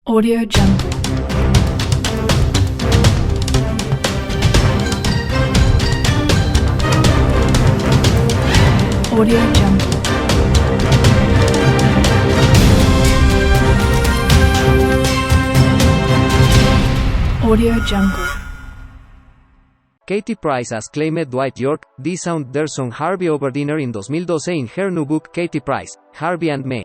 Audio Jungle. Audio Jungle. Audio Jungle. Katie Price has claimed Dwight Yorke, disowned their son Harvey over dinner in 2012 in her new book Katie Price, Harvey and Me.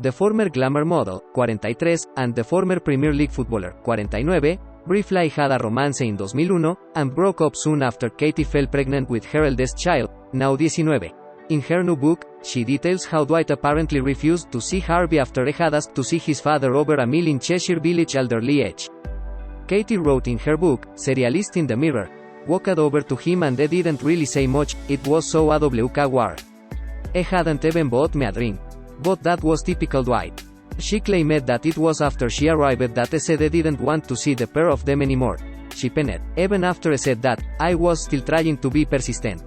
The former glamour model, 43, and the former Premier League footballer, 49, briefly had a romance in 2001, and broke up soon after Katie fell pregnant with her eldest child, now 19. In her new book, she details how Dwight apparently refused to see Harvey after he had asked to see his father over a meal in Cheshire Village Alderley Edge. Katie wrote in her book, Serialist in the Mirror, walked over to him and they didn't really say much, it was so AWK war. He hadn't even bought me a drink. But that was typical Dwight. She claimed that it was after she arrived that he said he didn't want to see the pair of them anymore. She penned, even after he said that, I was still trying to be persistent.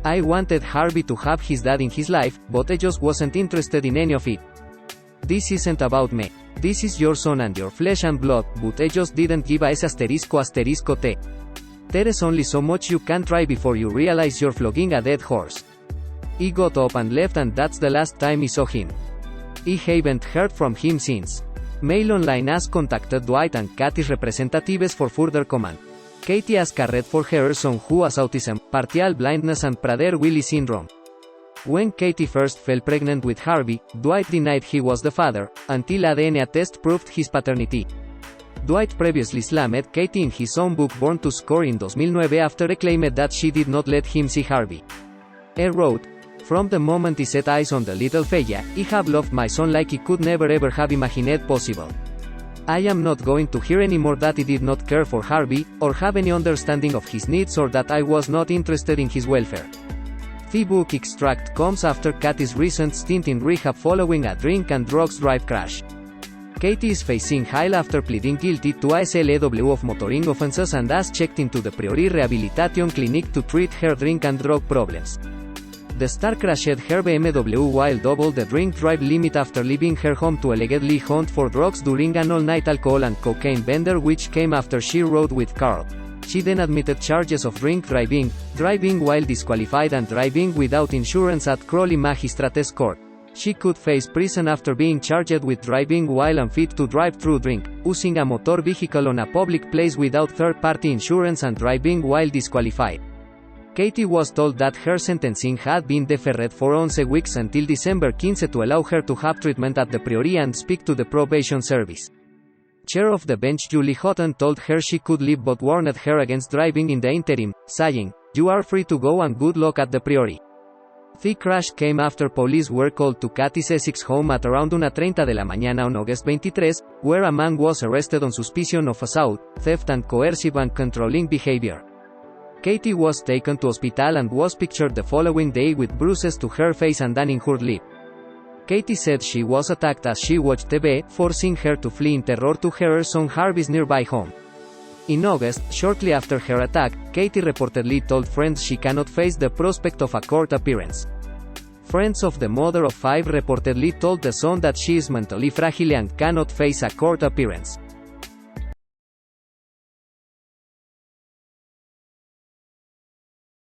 I wanted Harvey to have his dad in his life, but I just wasn't interested in any of it. This isn't about me. This is your son and your flesh and blood, but I just didn't give a **** T. There is only so much you can try before you realize you're flogging a dead horse. He got up and left and that's the last time I saw him. I haven't heard from him since. Mail Online has contacted Dwight and Katie's representatives for further comment. Katie has cared for her son who has autism, partial blindness and Prader-Willi syndrome. When Katie first fell pregnant with Harvey, Dwight denied he was the father, until a DNA test proved his paternity. Dwight previously slammed Katie in his own book Born to Score in 2009 after he claimed that she did not let him see Harvey. He wrote, from the moment he set eyes on the little fella, I have loved my son like he could never ever have imagined possible. I am not going to hear anymore that he did not care for Harvey, or have any understanding of his needs or that I was not interested in his welfare. The book extract comes after Katie's recent stint in rehab following a drink and drugs drive crash. Katie is facing jail after pleading guilty to a SLAW of motoring offenses and has checked into the Priori Rehabilitation Clinic to treat her drink and drug problems. The star crashed her BMW while double the drink drive limit after leaving her home to allegedly hunt for drugs during an all-night alcohol and cocaine bender which came after she rode with Carl. She then admitted charges of drink driving, driving while disqualified and driving without insurance at Crawley Magistrates Court. She could face prison after being charged with driving while unfit to drive through drink, using a motor vehicle on a public place without third-party insurance and driving while disqualified. Katie was told that her sentencing had been deferred for 11 weeks until December 15 to allow her to have treatment at the Priori and speak to the probation service. Chair of the bench Julie Houghton told her she could leave but warned her against driving in the interim, saying, "You are free to go and good luck at the Priori." The crash came after police were called to Katie's Essex home at around 1:30 de la mañana on August 23, where a man was arrested on suspicion of assault, theft and coercive and controlling behavior. Katie was taken to hospital and was pictured the following day with bruises to her face and an injured lip. Katie said she was attacked as she watched TV, forcing her to flee in terror to her son Harvey's nearby home. In August, shortly after her attack, Katie reportedly told friends she cannot face the prospect of a court appearance. Katie was told that her sentencing had been deferred for 11 weeks until December 15 to allow her to have treatment at the Priori and speak to the probation service. Chair of the bench Julie Houghton told her she could leave but warned her against driving in the interim, saying, "You are free to go and good luck at the Priori." The crash came after police were called to Katie's Essex home at around 1:30 de la mañana on August 23, where a man was arrested on suspicion of assault, theft and coercive and controlling behavior. Katie said she was attacked as she watched TV, forcing her to flee in terror to her son Harvey's nearby home. In August, shortly after her attack, Katie reportedly told friends she cannot face the prospect of a court appearance. Friends of the mother of 5 reportedly told The Sun that she is mentally fragile and cannot face a court appearance.